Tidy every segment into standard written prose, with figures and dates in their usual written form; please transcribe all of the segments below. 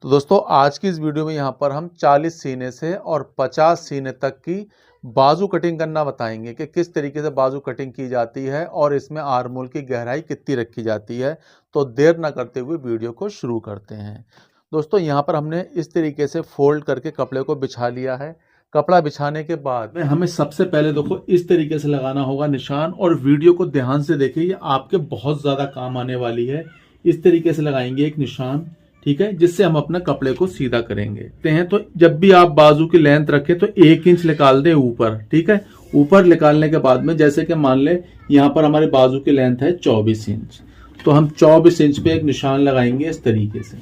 तो दोस्तों आज की इस वीडियो में यहाँ पर हम 40 सीने से और 50 सीने तक की बाजू कटिंग करना बताएंगे कि किस तरीके से बाजू कटिंग की जाती है और इसमें आर्म होल की गहराई कितनी रखी जाती है। तो देर ना करते हुए वीडियो को शुरू करते हैं। दोस्तों यहाँ पर हमने इस तरीके से फोल्ड करके कपड़े को बिछा लिया है। कपड़ा बिछाने के बाद में हमें सबसे पहले देखो इस तरीके से लगाना होगा निशान, और वीडियो को ध्यान से देखिए, ये आपके बहुत ज़्यादा काम आने वाली है। इस तरीके से लगाएंगे एक निशान, ठीक है, जिससे हम अपने कपड़े को सीधा करेंगे। तो जब भी आप बाजू की लेंथ रखें तो 1 इंच निकाल दें ऊपर, ठीक है। ऊपर निकालने के बाद में जैसे कि मान ले यहाँ पर हमारे बाजू की लेंथ है 24 इंच, तो हम 24 इंच पे एक निशान लगाएंगे इस तरीके से,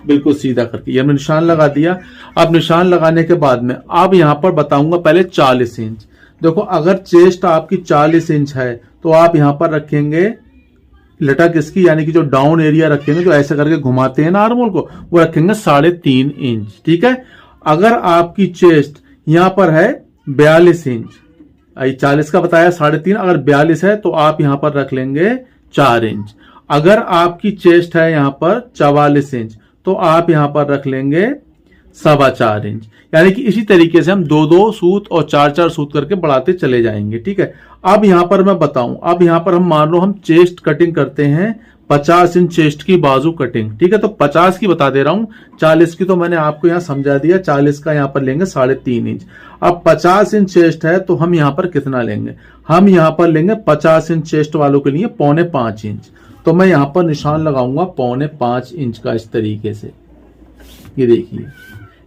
बिल्कुल सीधा करके। ये हमने निशान लगा दिया। अब निशान लगाने के बाद में अब यहाँ पर बताऊंगा पहले 40 इंच। देखो अगर चेस्ट आपकी 40 इंच है तो आप यहाँ पर रखेंगे लटक इसकी, यानी कि जो डाउन एरिया रखेंगे, जो ऐसे करके घुमाते हैं ना आर्म होल को, वो रखेंगे 3.5 इंच, ठीक है। अगर आपकी चेस्ट यहाँ पर है 42 इंच, 40 का बताया 3.5, अगर 42 है तो आप यहाँ पर रख लेंगे 4 इंच। अगर आपकी चेस्ट है यहाँ पर 44 इंच तो आप यहाँ पर रख लेंगे 4.25 इंच। यानी कि इसी तरीके से हम 2-2 सूत और 4-4 सूत करके बढ़ाते चले जाएंगे, ठीक है। अब यहाँ पर मैं बताऊं, अब यहाँ पर हम मान लो हम चेस्ट कटिंग करते हैं 50 इंच चेस्ट की बाजू कटिंग, ठीक है। तो 50 की बता दे रहा हूं, 40 की तो मैंने आपको यहाँ समझा दिया। 40 का यहाँ पर लेंगे 3.5 इंच। अब 50 इंच चेस्ट है तो हम यहाँ पर कितना लेंगे, हम यहाँ पर लेंगे 50 इंच चेस्ट वालों के लिए 4.25 इंच। तो मैं यहाँ पर निशान लगाऊंगा 4.25 इंच का इस तरीके से, ये देखिए,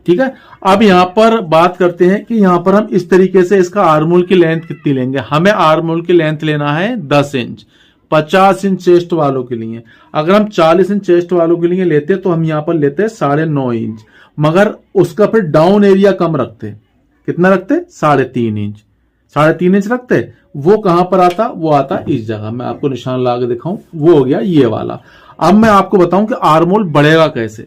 ठीक है। अब यहाँ पर बात करते हैं कि यहाँ पर हम इस तरीके से इसका आर्म होल की लेंथ कितनी लेंगे। हमें आर्म होल की लेंथ लेना है 10 इंच 50 इंच चेस्ट वालों के लिए। अगर हम 40 इंच चेस्ट वालों के लिए लेते तो हम यहाँ पर लेते 9.5 इंच, मगर उसका फिर डाउन एरिया कम रखते। कितना रखते? 3.5 इंच। 3.5 इंच रखते। वो कहां पर आता? वो आता इस जगह। मैं आपको निशान लगा के दिखाऊं, वो हो गया ये वाला। अब मैं आपको बताऊं कि आर्म होल बढ़ेगा कैसे,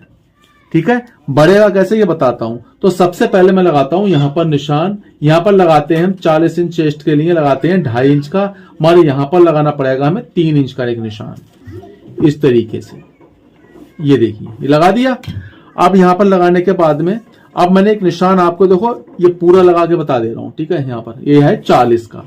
ठीक है। बढ़ेगा कैसे ये बताता हूं। तो सबसे पहले मैं लगाता हूं यहां पर निशान। यहां पर लगाते हैं हम 40 इंच चेस्ट के लिए लगाते हैं 2.5 इंच का, मगर यहां पर लगाना पड़ेगा हमें 3 इंच का एक निशान इस तरीके से। ये देखिए, ये लगा दिया। अब यहां पर लगाने के बाद में अब मैंने एक निशान आपको देखो ये पूरा लगा के बता दे रहा हूं, ठीक है। यहां पर ये है 40 का,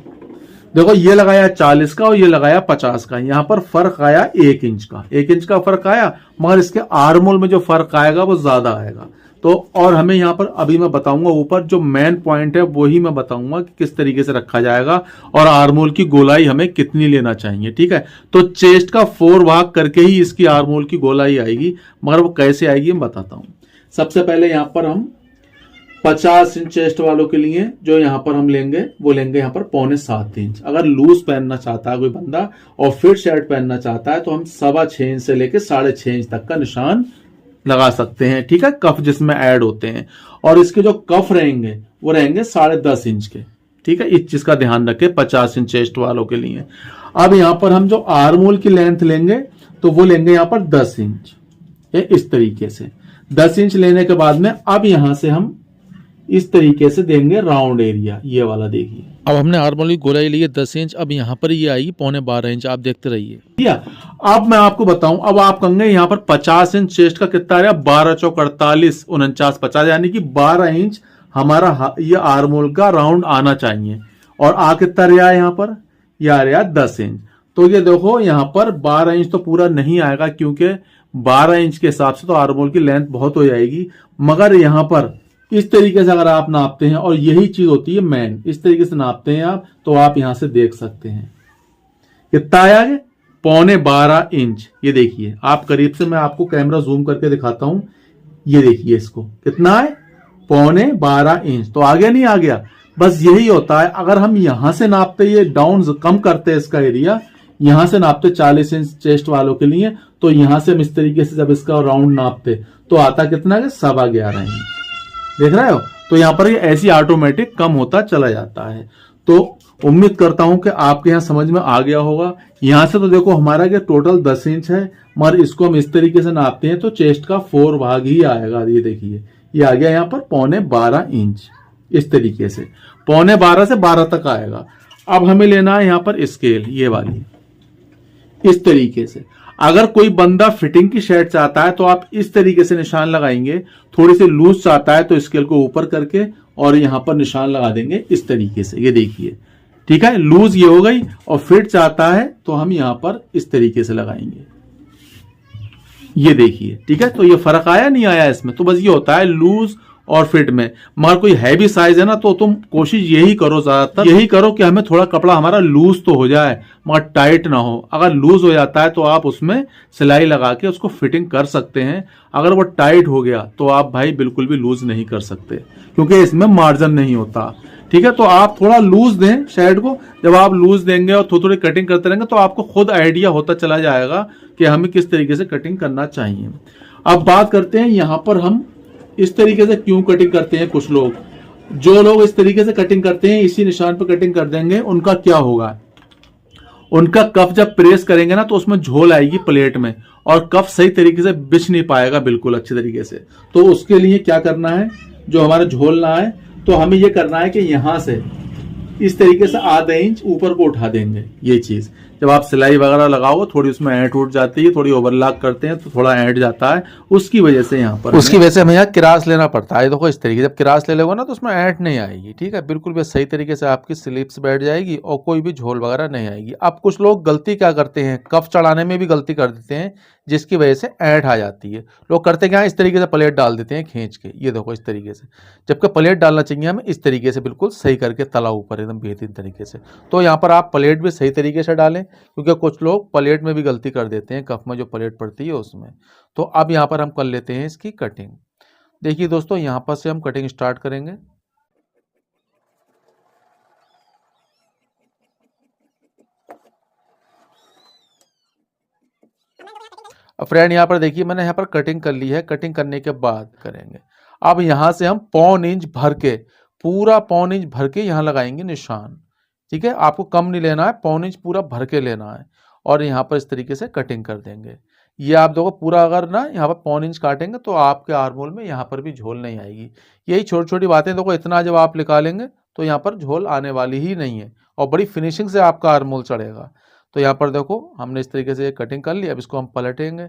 देखो ये लगाया 40 का और ये लगाया 50 का। यहां पर फर्क आया 1 इंच का, 1 इंच का फर्क आया, मगर इसके आर्म होल में जो फर्क आएगा वो ज्यादा आएगा। तो और हमें यहां पर अभी मैं बताऊंगा ऊपर जो मेन पॉइंट है वही मैं बताऊंगा कि किस तरीके से रखा जाएगा और आर्म होल की गोलाई हमें कितनी लेना चाहिए, ठीक है। तो चेस्ट का 4 भाग करके ही इसकी आर्म होल की गोलाई आएगी, मगर वो कैसे आएगी मैं बताता हूं। सबसे पहले यहां पर हम 50 इंच चेस्ट वालों के लिए जो यहां पर हम लेंगे वो लेंगे यहां पर 6.25 इंच। अगर लूज पहनना चाहता है कोई बंदा और फिट शर्ट पहनना चाहता है तो हम 6.25 इंच से लेकर 6.5 इंच तक का निशान लगा सकते हैं, ठीक है। कफ जिसमें ऐड होते हैं, और इसके जो कफ रहेंगे वो रहेंगे 10.5 इंच के, ठीक है। इस चीज का ध्यान रखें 50 इंच चेस्ट वालों के लिए। अब यहां पर हम जो आर्म होल की लेंथ लेंगे तो वो लेंगे यहां पर 10 इंच, इस तरीके से 10 इंच लेने के बाद में अब यहां से हम इस तरीके से देंगे राउंड एरिया, ये वाला देखिए। अब हमने आर्म होल की गोलाई ली है 10 इंच, अब यहाँ पर ये आएगी 12.25 इंच, आप देखते रहिए। अब मैं आपको बताऊं, अब आप कहेंगे यहाँ पर 50 इंच चेस्ट का कितना आ रहा है, 12 चौक 48 49 50, यानी कि 12 इंच हमारा ये आर्म होल का राउंड आना चाहिए। और आ कितना रहा है यहाँ पर, यह आ रहा है 10 इंच। तो ये देखो यहाँ पर 12 इंच तो पूरा नहीं आएगा, क्योंकि 12 इंच के हिसाब से तो आर्म होल की लेंथ बहुत हो जाएगी। मगर यहाँ पर इस तरीके से अगर आप नापते हैं, और यही चीज होती है मेन, इस तरीके से नापते हैं आप, तो आप यहां से देख सकते हैं कितना आया है, 12.25 इंच। ये देखिए, आप करीब से मैं आपको कैमरा जूम करके दिखाता हूं, ये देखिए इसको कितना है, 12.25 इंच। तो आ गया नहीं आ गया, बस यही होता है। अगर हम यहां से नापते, ये डाउन कम करते हैं इसका एरिया, यहां से नापते 40 इंच चेस्ट वालों के लिए, तो यहां से हम इस तरीके से जब इसका राउंड नापते तो आता कितना है, 11.25 इंच। देख रहे हो, तो यहां पर ये ऐसी ऑटोमेटिक कम होता चला जाता है। तो उम्मीद करता हूं कि आपके यहां समझ में आ गया होगा। यहां से तो देखो हमारा क्या टोटल 10 इंच है, मगर इसको हम इस तरीके से नापते हैं तो चेस्ट का 4 भाग ही आएगा। ये देखिए, ये आ गया यहां पर 12.25 इंच, इस तरीके से 12.25 से 12 तक आएगा। अब हमें लेना है यहां पर स्केल, ये वाली, इस तरीके से। अगर कोई बंदा फिटिंग की शर्ट चाहता है तो आप इस तरीके से निशान लगाएंगे, थोड़ी सी लूज चाहता है तो स्केल को ऊपर करके और यहां पर निशान लगा देंगे इस तरीके से, ये देखिए, ठीक है, लूज ये हो गई। और फिट चाहता है तो हम यहां पर इस तरीके से लगाएंगे, ये देखिए, ठीक है। तो ये फर्क आया नहीं आया इसमें, तो बस ये होता है लूज और फिट में। मगर कोई हैवी साइज है ना तो तुम कोशिश यही करो, ज्यादातर यही करो कि हमें थोड़ा कपड़ा हमारा लूज तो हो जाए मगर टाइट ना हो। अगर लूज हो जाता है तो आप उसमें सिलाई लगा के उसको फिटिंग कर सकते हैं। अगर वो टाइट हो गया तो आप भाई बिल्कुल भी लूज नहीं कर सकते, क्योंकि इसमें मार्जिन नहीं होता, ठीक है। तो आप थोड़ा लूज दें शर्ट को। जब आप लूज देंगे और थोड़ी थोड़ी कटिंग करते रहेंगे तो आपको खुद आइडिया होता चला जाएगा कि हमें किस तरीके से कटिंग करना चाहिए। अब बात करते हैं यहां पर हम इस तरीके से क्यों कटिंग करते हैं। कुछ लोग, जो लोग इस तरीके से कटिंग करते हैं, इसी निशान पर कटिंग कर देंगे, उनका क्या होगा, उनका कफ जब प्रेस करेंगे ना तो उसमें झोल आएगी प्लेट में और कफ सही तरीके से बिछ नहीं पाएगा बिल्कुल अच्छे तरीके से। तो उसके लिए क्या करना है, जो हमारा झोल ना है तो हमें ये करना है कि यहां से इस तरीके से आधा इंच ऊपर को उठा देंगे। ये चीज जब आप सिलाई वगैरह लगाओ थोड़ी उसमें ऐंठ उठ जाती है, थोड़ी ओवरलॉक करते हैं तो थोड़ा ऐंठ जाता है, उसकी वजह से यहाँ पर उसकी वजह से हमें यहाँ किरास लेना पड़ता है। देखो इस तरीके, जब किरास ले लोगे ना तो उसमें ऐंठ नहीं आएगी, ठीक है, बिल्कुल भी सही तरीके से आपकी स्लिप्स बैठ जाएगी और कोई भी झोल वगैरह नहीं आएगी। अब कुछ लोग गलती क्या करते हैं, कफ चढ़ाने में भी गलती कर देते हैं, जिसकी वजह से ऐंठ आ जाती है। लोग करते क्या, इस तरीके से प्लेट डाल देते हैं खींच के, ये देखो इस तरीके से, जबकि प्लेट डालना चाहिए हमें इस तरीके से, बिल्कुल सही करके तला ऊपर एकदम बेहतरीन तरीके से। तो यहाँ पर आप प्लेट भी सही तरीके से डालें, क्योंकि कुछ लोग प्लेट में भी गलती कर देते हैं, कफ में जो प्लेट पड़ती है उसमें। तो अब यहाँ पर हम कर लेते हैं इसकी कटिंग। देखिए दोस्तों, यहाँ पर से हम कटिंग स्टार्ट करेंगे। अब फ्रेंड यहाँ पर देखिए मैंने यहाँ पर कटिंग कर ली है। कटिंग करने के बाद करेंगे, अब यहाँ से हम 1.25 इंच भर के, पूरा 1.25 इंच भर के यहाँ लगाएंगे निशान, ठीक है। आपको कम नहीं लेना है, 1.25 इंच पूरा भर के लेना है और यहाँ पर इस तरीके से कटिंग कर देंगे। ये आप देखो पूरा, अगर ना यहाँ पर 1.25 इंच काटेंगे तो आपके आर्महोल में यहाँ पर भी झोल नहीं आएगी। यही छोटी छोटी बातें देखो, इतना जब आप निकालेंगे तो यहाँ पर झोल आने वाली ही नहीं है और बड़ी फिनिशिंग से आपका आर्महोल चढ़ेगा। तो यहाँ पर देखो हमने इस तरीके से कटिंग कर ली। अब इसको हम पलटेंगे,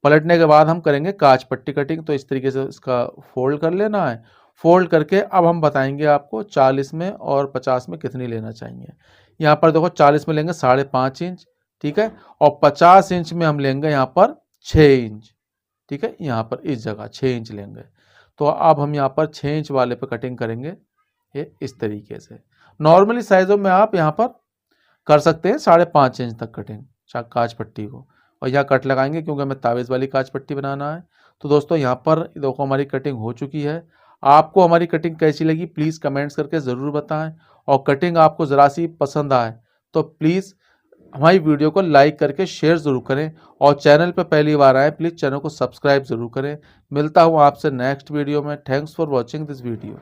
पलटने के बाद हम करेंगे कांच पट्टी कटिंग। तो इस तरीके से इसका फोल्ड कर लेना है। फोल्ड करके अब हम बताएंगे आपको 40 में और 50 में कितनी लेना चाहिए। यहाँ पर देखो 40 में लेंगे 5.5 इंच, ठीक है, और 50 इंच में हम लेंगे यहाँ पर 6 इंच, ठीक है, यहाँ पर इस जगह 6 इंच लेंगे। तो अब हम यहाँ पर 6 इंच वाले पे कटिंग करेंगे, ये इस तरीके से। नॉर्मली साइजों में आप यहाँ पर कर सकते हैं 5.5 इंच तक कटिंग कांच पट्टी को, और यहाँ कट लगाएंगे क्योंकि हमें तावेज़ वाली कांच पट्टी बनाना है। तो दोस्तों यहाँ पर देखो हमारी कटिंग हो चुकी है। आपको हमारी कटिंग कैसी लगी प्लीज़ कमेंट्स करके ज़रूर बताएं, और कटिंग आपको ज़रा सी पसंद आए तो प्लीज़ हमारी वीडियो को लाइक करके शेयर ज़रूर करें, और चैनल पर पहली बार आए प्लीज़ चैनल को सब्सक्राइब ज़रूर करें। मिलता हूँ आपसे नेक्स्ट वीडियो में। Thanks for watching this video.